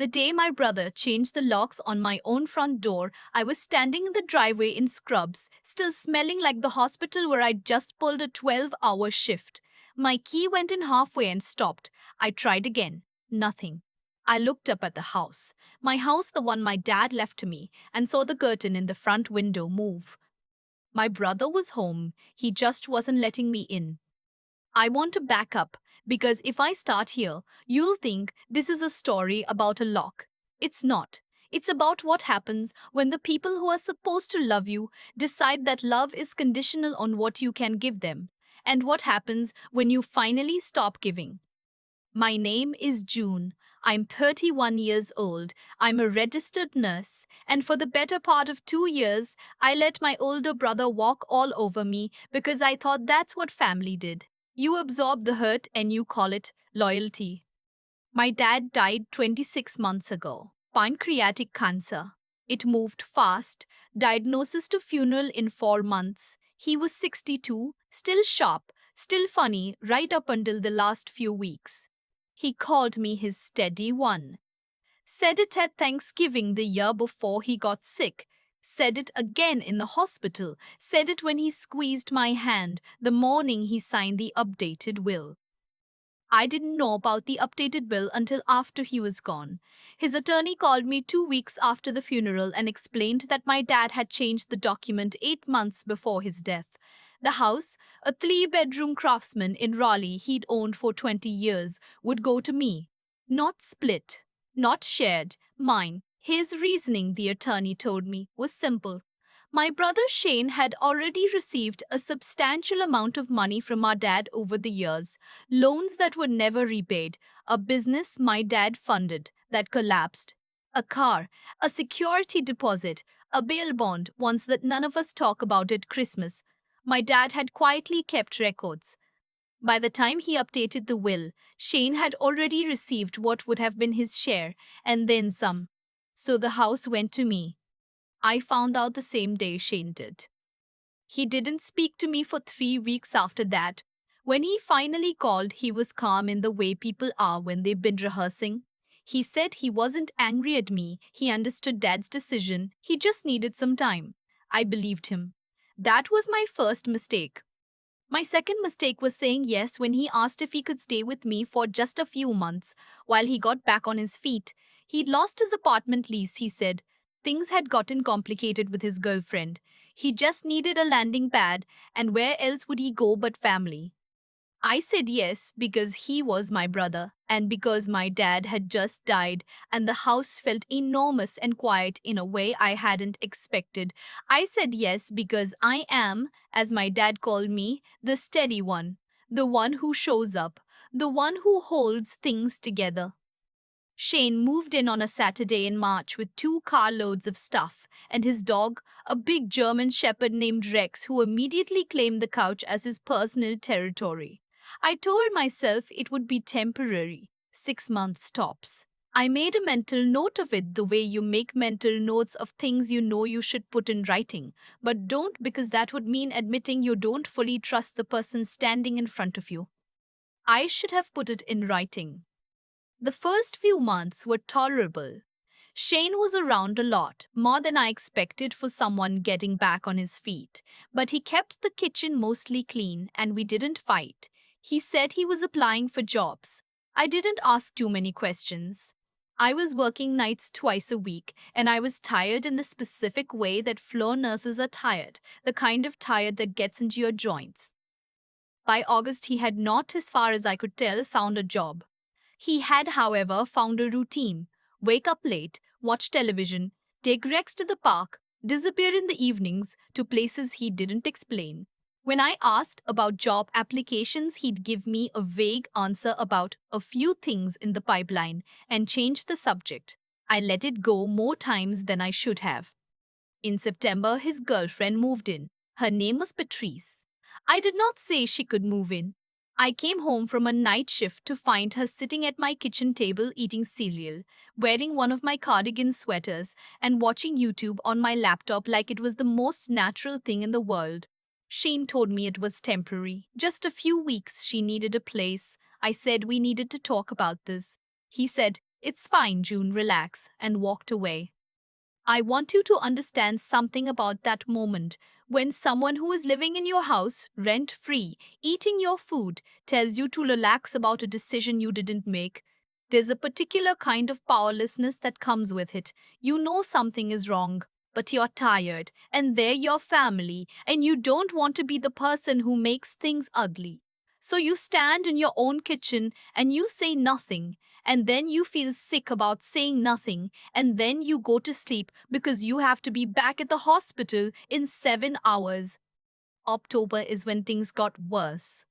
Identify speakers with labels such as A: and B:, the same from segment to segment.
A: The day my brother changed the locks on my own front door, I was standing in the driveway in scrubs, still smelling like the hospital where I'd just pulled a 12-hour shift. My key went in halfway and stopped. I tried again. Nothing. I looked up at the house. My house, the one my dad left to me, and saw the curtain in the front window move. My brother was home. He just wasn't letting me in. I want to back up because if I start here, you'll think this is a story about a lock. It's not. It's about what happens when the people who are supposed to love you decide that love is conditional on what you can give them, and what happens when you finally stop giving. My name is June. I'm 31 years old. I'm a registered nurse, and for the better part of 2 years, I let my older brother walk all over me because I thought that's what family did. You absorb the hurt and you call it loyalty. My dad died 26 months ago. Pancreatic cancer. It moved fast. Diagnosis to funeral in 4 months. He was 62, still sharp, still funny right up until the last few weeks. He called me his steady one. Said it at Thanksgiving the year before he got sick. Said it again in the hospital. Said it when he squeezed my hand the morning he signed the updated will. I didn't know about the updated bill until after he was gone. His attorney called me 2 weeks after the funeral and explained that my dad had changed the document 8 months before his death. The house, a 3-bedroom craftsman in Raleigh he'd owned for 20 years, would go to me. Not split, not shared, mine. His reasoning, the attorney told me, was simple. My brother Shane had already received a substantial amount of money from our dad over the years, loans that were never repaid, a business my dad funded that collapsed, a car, a security deposit, a bail bond, ones that none of us talk about at Christmas. My dad had quietly kept records. By the time he updated the will, Shane had already received what would have been his share, and then some. So the house went to me. I found out the same day Shane did. He didn't speak to me for 3 weeks after that. When he finally called, he was calm in the way people are when they've been rehearsing. He said he wasn't angry at me, he understood Dad's decision, he just needed some time. I believed him. That was my first mistake. My second mistake was saying yes when he asked if he could stay with me for just a few months while he got back on his feet. He'd lost his apartment lease, he said. Things had gotten complicated with his girlfriend. He just needed a landing pad, and where else would he go but family? I said yes because he was my brother, and because my dad had just died, and the house felt enormous and quiet in a way I hadn't expected. I said yes because I am, as my dad called me, the steady one, the one who shows up, the one who holds things together. Shane moved in on a Saturday in March with 2 carloads of stuff and his dog, a big German shepherd named Rex, who immediately claimed the couch as his personal territory. I told myself it would be temporary, 6 months tops. I made a mental note of it the way you make mental notes of things you know you should put in writing, but don't because that would mean admitting you don't fully trust the person standing in front of you. I should have put it in writing. The first few months were tolerable. Shane was around a lot, more than I expected for someone getting back on his feet, but he kept the kitchen mostly clean and we didn't fight. He said he was applying for jobs. I didn't ask too many questions. I was working nights twice a week and I was tired in the specific way that floor nurses are tired, the kind of tired that gets into your joints. By August, he had not, as far as I could tell, found a job. He had, however, found a routine: wake up late, watch television, take Rex to the park, disappear in the evenings to places he didn't explain. When I asked about job applications, he'd give me a vague answer about a few things in the pipeline and change the subject. I let it go more times than I should have. In September, his girlfriend moved in. Her name was Patrice. I did not say she could move in. I came home from a night shift to find her sitting at my kitchen table eating cereal, wearing one of my cardigan sweaters, and watching YouTube on my laptop like it was the most natural thing in the world. Shane told me it was temporary. Just a few weeks, she needed a place. I said we needed to talk about this. He said, It's fine, June, relax, and walked away. I want you to understand something about that moment when someone who is living in your house, rent free, eating your food, tells you to relax about a decision you didn't make. There's a particular kind of powerlessness that comes with it. You know something is wrong, but you're tired, and they're your family, and you don't want to be the person who makes things ugly. So you stand in your own kitchen and you say nothing, and then you feel sick about saying nothing, and then you go to sleep because you have to be back at the hospital in 7 hours. October is when things got worse.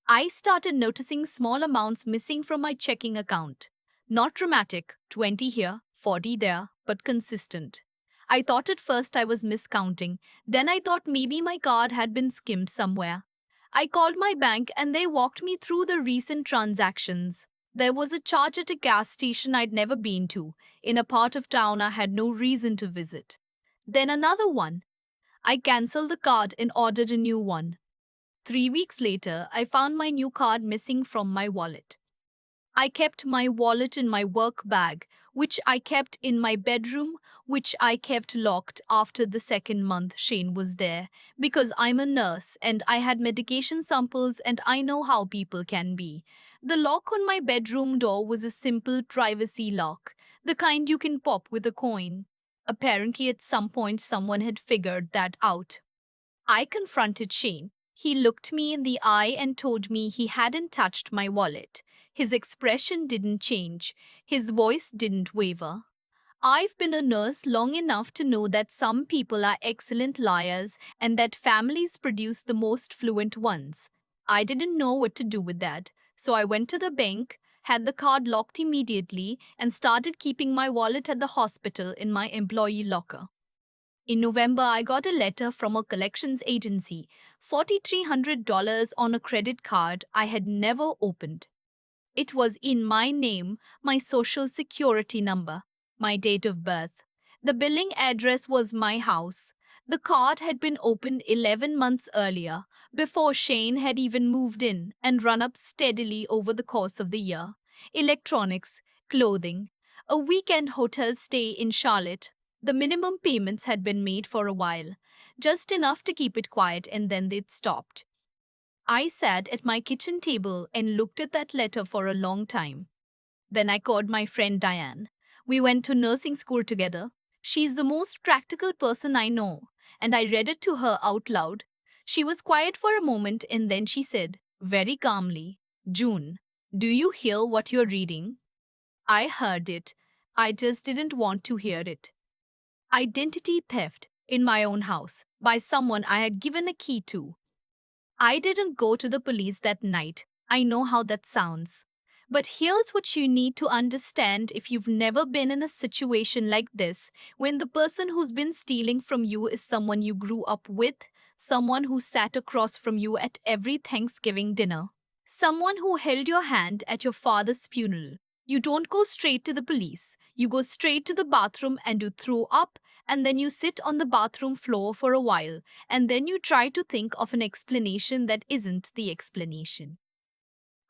A: I started noticing small amounts missing from my checking account. Not dramatic, 20 here, 40 there, but consistent. I thought at first I was miscounting. Then I thought maybe my card had been skimmed somewhere. I called my bank and they walked me through the recent transactions. There was a charge at a gas station I'd never been to, in a part of town I had no reason to visit. Then another one. I cancelled the card and ordered a new one. 3 weeks later, I found my new card missing from my wallet. I kept my wallet in my work bag, which I kept in my bedroom, which I kept locked after the second month Shane was there, because I'm a nurse and I had medication samples and I know how people can be. The lock on my bedroom door was a simple privacy lock, the kind you can pop with a coin. Apparently, at some point, someone had figured that out. I confronted Shane. He looked me in the eye and told me he hadn't touched my wallet. His expression didn't change. His voice didn't waver. I've been a nurse long enough to know that some people are excellent liars and that families produce the most fluent ones. I didn't know what to do with that, so I went to the bank, had the card locked immediately, and started keeping my wallet at the hospital in my employee locker. In November, I got a letter from a collections agency, $4,300 on a credit card I had never opened. It was in my name, my social security number, my date of birth. The billing address was my house. The card had been opened 11 months earlier, before Shane had even moved in, and run up steadily over the course of the year. Electronics, clothing, a weekend hotel stay in Charlotte. The minimum payments had been made for a while, just enough to keep it quiet, and then they'd stopped. I sat at my kitchen table and looked at that letter for a long time. Then I called my friend Diane. We went to nursing school together. She's the most practical person I know, and I read it to her out loud. She was quiet for a moment and then she said, very calmly, June, do you hear what you're reading? I heard it. I just didn't want to hear it. Identity theft in my own house by someone I had given a key to. I didn't go to the police that night. I know how that sounds. But here's what you need to understand if you've never been in a situation like this, when the person who's been stealing from you is someone you grew up with, someone who sat across from you at every Thanksgiving dinner, someone who held your hand at your father's funeral. You don't go straight to the police. You go straight to the bathroom and you throw up, and then you sit on the bathroom floor for a while, and then you try to think of an explanation that isn't the explanation.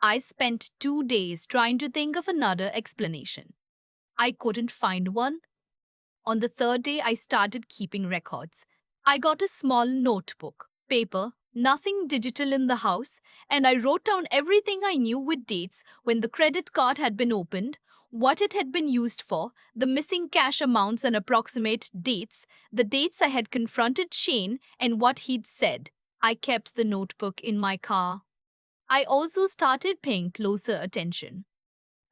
A: I spent 2 days trying to think of another explanation. I couldn't find one. On the third day, I started keeping records. I got a small notebook, paper, nothing digital in the house, and I wrote down everything I knew with dates, when the credit card had been opened, what it had been used for, the missing cash amounts and approximate dates, the dates I had confronted Shane, and what he'd said. I kept the notebook in my car. I also started paying closer attention.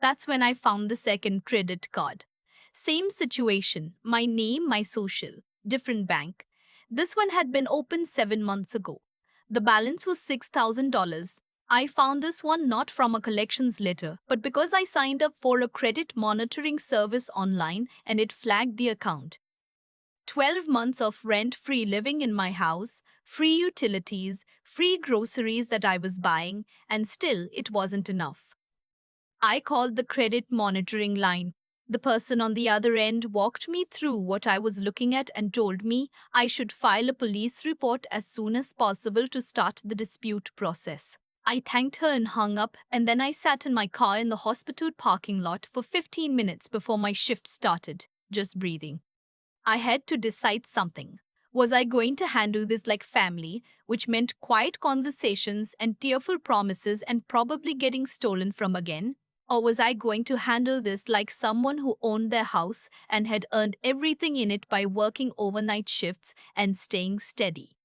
A: That's when I found the second credit card. Same situation, my name, my social, different bank. This one had been opened 7 months ago. The balance was $6,000. I found this one not from a collections letter, but because I signed up for a credit monitoring service online and it flagged the account. 12 months of rent-free living in my house, free utilities, free groceries that I was buying, and still it wasn't enough. I called the credit monitoring line. The person on the other end walked me through what I was looking at and told me I should file a police report as soon as possible to start the dispute process. I thanked her and hung up, and then I sat in my car in the hospital parking lot for 15 minutes before my shift started, just breathing. I had to decide something. Was I going to handle this like family, which meant quiet conversations and tearful promises and probably getting stolen from again? Or was I going to handle this like someone who owned their house and had earned everything in it by working overnight shifts and staying steady?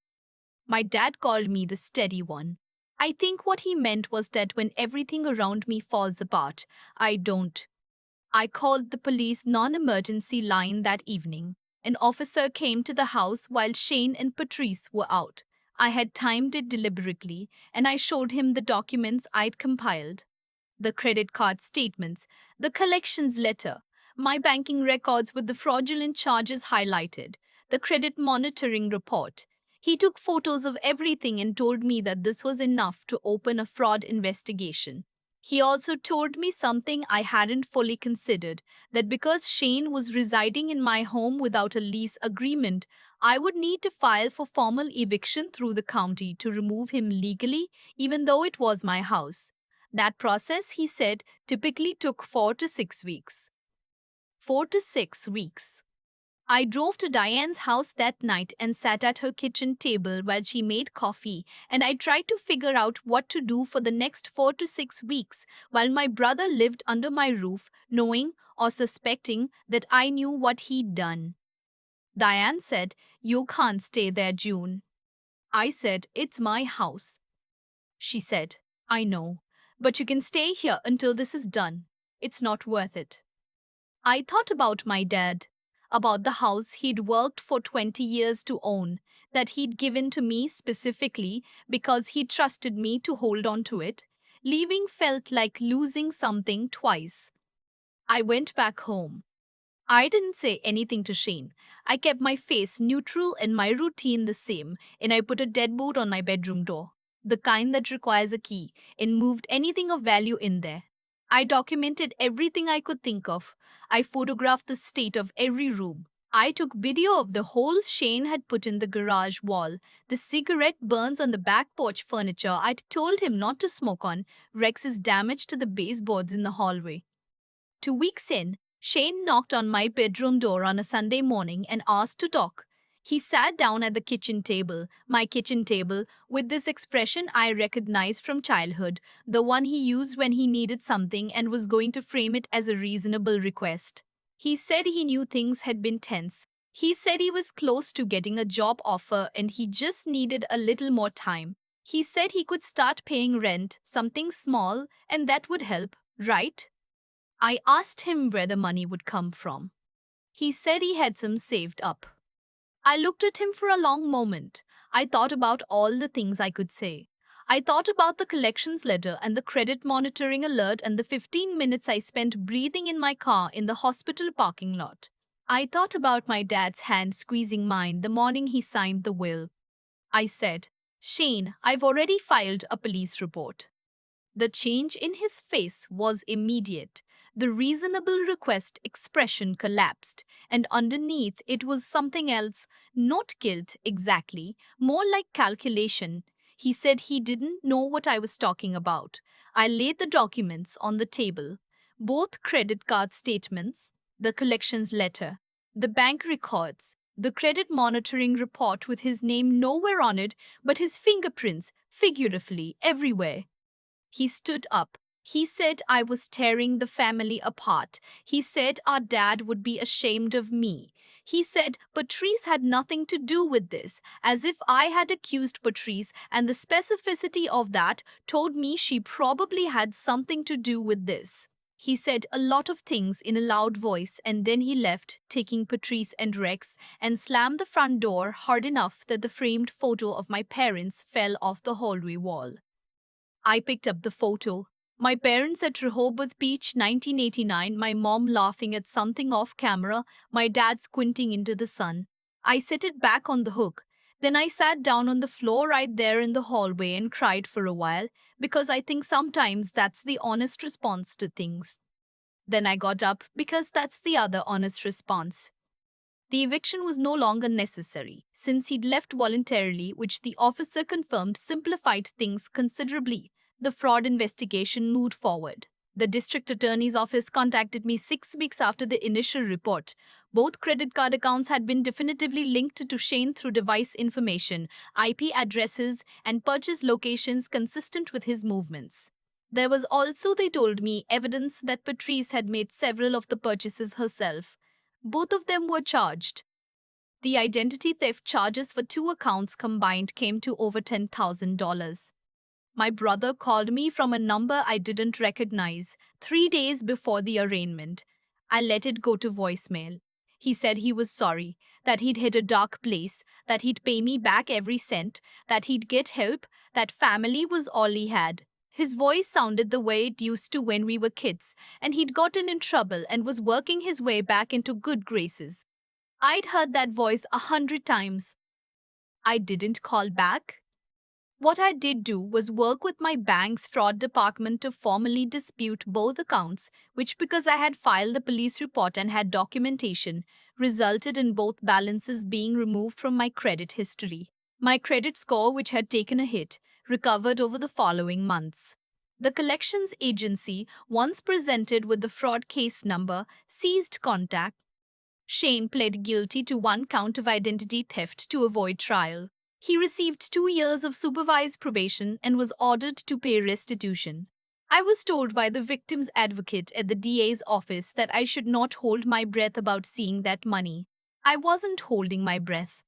A: My dad called me the steady one. I think what he meant was that when everything around me falls apart, I don't. I called the police non emergency line that evening. An officer came to the house while Shane and Patrice were out. I had timed it deliberately, and I showed him the documents I'd compiled: the credit card statements, the collections letter, my banking records with the fraudulent charges highlighted, the credit monitoring report. He took photos of everything and told me that this was enough to open a fraud investigation. He also told me something I hadn't fully considered, that because Shane was residing in my home without a lease agreement, I would need to file for formal eviction through the county to remove him legally, even though it was my house. That process, he said, typically took 4 to 6 weeks. 4 to 6 weeks. I drove to Diane's house that night and sat at her kitchen table while she made coffee, and I tried to figure out what to do for the next 4 to 6 weeks while my brother lived under my roof, knowing or suspecting that I knew what he'd done. Diane said, "You can't stay there, June." I said, "It's my house." She said, "I know, but you can stay here until this is done. It's not worth it." I thought about my dad, about the house he'd worked for 20 years to own, that he'd given to me specifically because he trusted me to hold on to it. Leaving felt like losing something twice. I went back home. I didn't say anything to Shane. I kept my face neutral and my routine the same, and I put a deadbolt on my bedroom door, the kind that requires a key, and moved anything of value in there. I documented everything I could think of. I photographed the state of every room. I took video of the holes Shane had put in the garage wall, the cigarette burns on the back porch furniture I'd told him not to smoke on, Rex's damage to the baseboards in the hallway. 2 weeks in, Shane knocked on my bedroom door on a Sunday morning and asked to talk. He sat down at the kitchen table, my kitchen table, with this expression I recognized from childhood, the one he used when he needed something and was going to frame it as a reasonable request. He said he knew things had been tense. He said he was close to getting a job offer and he just needed a little more time. He said he could start paying rent, something small, and that would help, right? I asked him where the money would come from. He said he had some saved up. I looked at him for a long moment. I thought about all the things I could say. I thought about the collections letter and the credit monitoring alert and the 15 minutes I spent breathing in my car in the hospital parking lot. I thought about my dad's hand squeezing mine the morning he signed the will. I said, "Shane, I've already filed a police report." The change in his face was immediate. The reasonable request expression collapsed, and underneath it was something else, not guilt exactly, more like calculation. He said he didn't know what I was talking about. I laid the documents on the table, both credit card statements, the collections letter, the bank records, the credit monitoring report with his name nowhere on it but his fingerprints, figuratively, everywhere. He stood up. He said I was tearing the family apart. He said our dad would be ashamed of me. He said Patrice had nothing to do with this, as if I had accused Patrice, and the specificity of that told me she probably had something to do with this. He said a lot of things in a loud voice, and then he left, taking Patrice and Rex, and slammed the front door hard enough that the framed photo of my parents fell off the hallway wall. I picked up the photo. My parents at Rehoboth Beach, 1989, my mom laughing at something off camera, my dad squinting into the sun. I set it back on the hook. Then I sat down on the floor right there in the hallway and cried for a while, because I think sometimes that's the honest response to things. Then I got up because that's the other honest response. The eviction was no longer necessary, since he'd left voluntarily, which the officer confirmed simplified things considerably. The fraud investigation moved forward. The district attorney's office contacted me 6 weeks after the initial report. Both credit card accounts had been definitively linked to Shane through device information, IP addresses, and purchase locations consistent with his movements. There was also, they told me, evidence that Patrice had made several of the purchases herself. Both of them were charged. The identity theft charges for two accounts combined came to over $10,000. My brother called me from a number I didn't recognize 3 days before the arraignment. I let it go to voicemail. He said he was sorry, that he'd hit a dark place, that he'd pay me back every cent, that he'd get help, that family was all he had. His voice sounded the way it used to when we were kids, and he'd gotten in trouble and was working his way back into good graces. I'd heard that voice 100 times. I didn't call back. What I did do was work with my bank's fraud department to formally dispute both accounts, which, because I had filed the police report and had documentation, resulted in both balances being removed from my credit history. My credit score, which had taken a hit, recovered over the following months. The collections agency, once presented with the fraud case number, ceased contact. Shane pled guilty to one count of identity theft to avoid trial. He received 2 years of supervised probation and was ordered to pay restitution. I was told by the victim's advocate at the DA's office that I should not hold my breath about seeing that money. I wasn't holding my breath.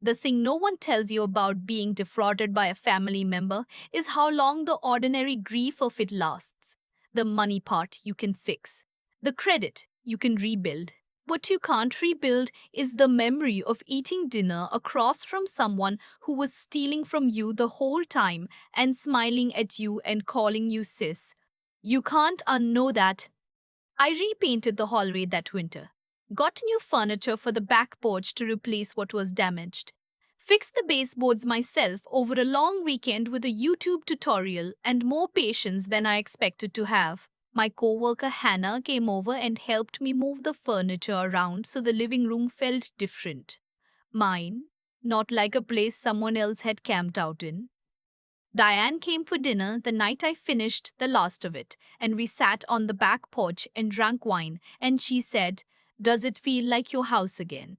A: The thing no one tells you about being defrauded by a family member is how long the ordinary grief of it lasts. The money part you can fix. The credit you can rebuild. What you can't rebuild is the memory of eating dinner across from someone who was stealing from you the whole time and smiling at you and calling you sis. You can't unknow that. I repainted the hallway that winter. Got new furniture for the back porch to replace what was damaged. Fixed the baseboards myself over a long weekend with a YouTube tutorial and more patience than I expected to have. My coworker Hannah came over and helped me move the furniture around so the living room felt different. Mine, not like a place someone else had camped out in. Diane came for dinner the night I finished the last of it, and we sat on the back porch and drank wine, and she said, "Does it feel like your house again?"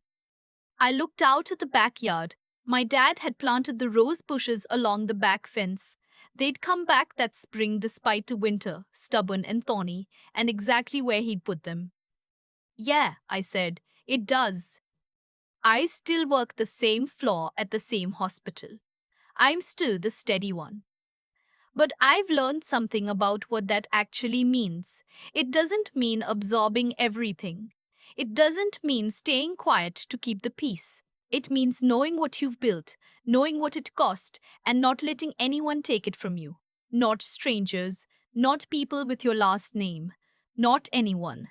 A: I looked out at the backyard. My dad had planted the rose bushes along the back fence. They'd come back that spring despite the winter, stubborn and thorny, and exactly where he'd put them. "Yeah," I said, "it does. I still work the same floor at the same hospital. I'm still the steady one. But I've learned something about what that actually means. It doesn't mean absorbing everything. It doesn't mean staying quiet to keep the peace. It means knowing what you've built, knowing what it cost, and not letting anyone take it from you. Not strangers, not people with your last name, not anyone.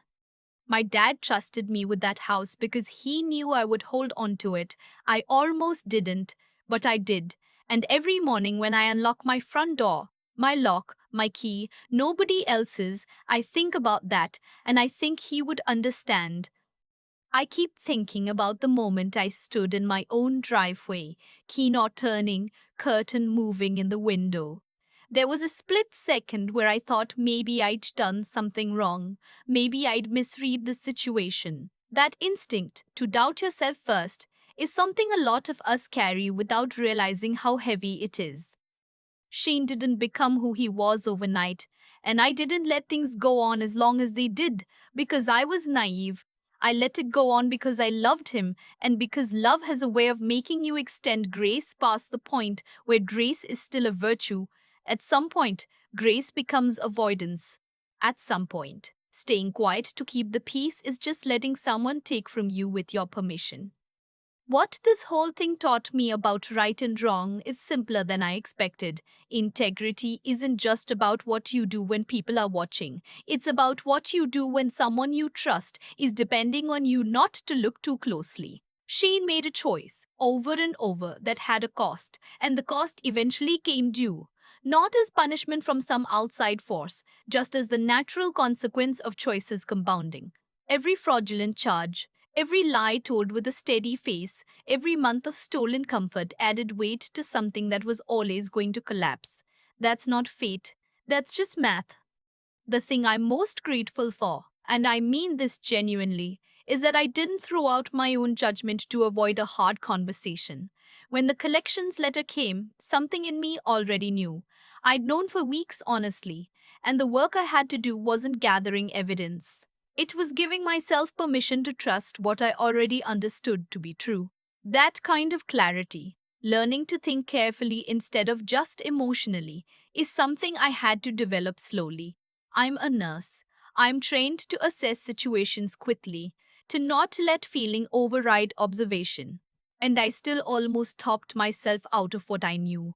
A: My dad trusted me with that house because he knew I would hold on to it. I almost didn't, but I did. And every morning when I unlock my front door, my lock, my key, nobody else's, I think about that, and I think he would understand. I keep thinking about the moment I stood in my own driveway, key not turning, curtain moving in the window. There was a split second where I thought maybe I'd done something wrong, maybe I'd misread the situation. That instinct to doubt yourself first is something a lot of us carry without realizing how heavy it is. Shane didn't become who he was overnight, and I didn't let things go on as long as they did because I was naive. I let it go on because I loved him, and because love has a way of making you extend grace past the point where grace is still a virtue. At some point, grace becomes avoidance. At some point, staying quiet to keep the peace is just letting someone take from you with your permission. What this whole thing taught me about right and wrong is simpler than I expected. Integrity isn't just about what you do when people are watching. It's about what you do when someone you trust is depending on you not to look too closely. Shane made a choice, over and over, that had a cost, and the cost eventually came due. Not as punishment from some outside force, just as the natural consequence of choices compounding. Every fraudulent charge, every lie told with a steady face, every month of stolen comfort added weight to something that was always going to collapse. That's not fate, that's just math. The thing I'm most grateful for, and I mean this genuinely, is that I didn't throw out my own judgment to avoid a hard conversation. When the collections letter came, something in me already knew. I'd known for weeks, honestly, and the work I had to do wasn't gathering evidence. It was giving myself permission to trust what I already understood to be true. That kind of clarity, learning to think carefully instead of just emotionally, is something I had to develop slowly. I'm a nurse. I'm trained to assess situations quickly, to not let feeling override observation. And I still almost talked myself out of what I knew.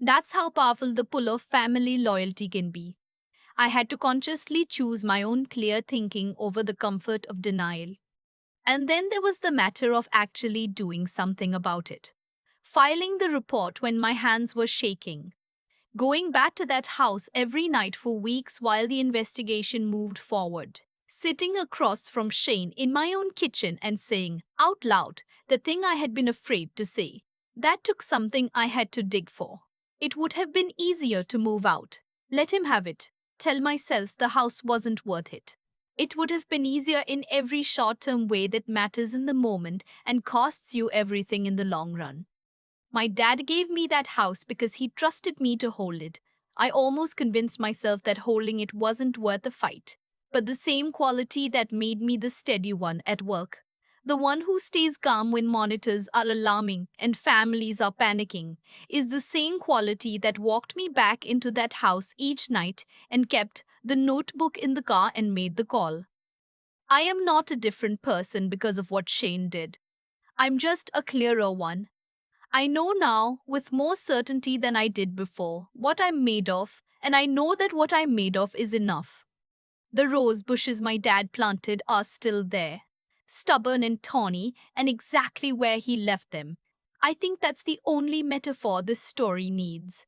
A: That's how powerful the pull of family loyalty can be. I had to consciously choose my own clear thinking over the comfort of denial. And then there was the matter of actually doing something about it. Filing the report when my hands were shaking, going back to that house every night for weeks while the investigation moved forward. Sitting across from Shane in my own kitchen and saying out loud the thing I had been afraid to say. That took something I had to dig for. It would have been easier to move out, let him have it, tell myself the house wasn't worth it. It would have been easier in every short term way that matters in the moment and costs you everything in the long run. My dad gave me that house because he trusted me to hold it. I almost convinced myself that holding it wasn't worth the fight. But the same quality that made me the steady one at work, the one who stays calm when monitors are alarming and families are panicking, is the same quality that walked me back into that house each night and kept the notebook in the car and made the call. I am not a different person because of what Shane did. I'm just a clearer one. I know now, with more certainty than I did before, what I'm made of, and I know that what I'm made of is enough. The rose bushes my dad planted are still there, stubborn and tawny, and exactly where he left them. I think that's the only metaphor this story needs.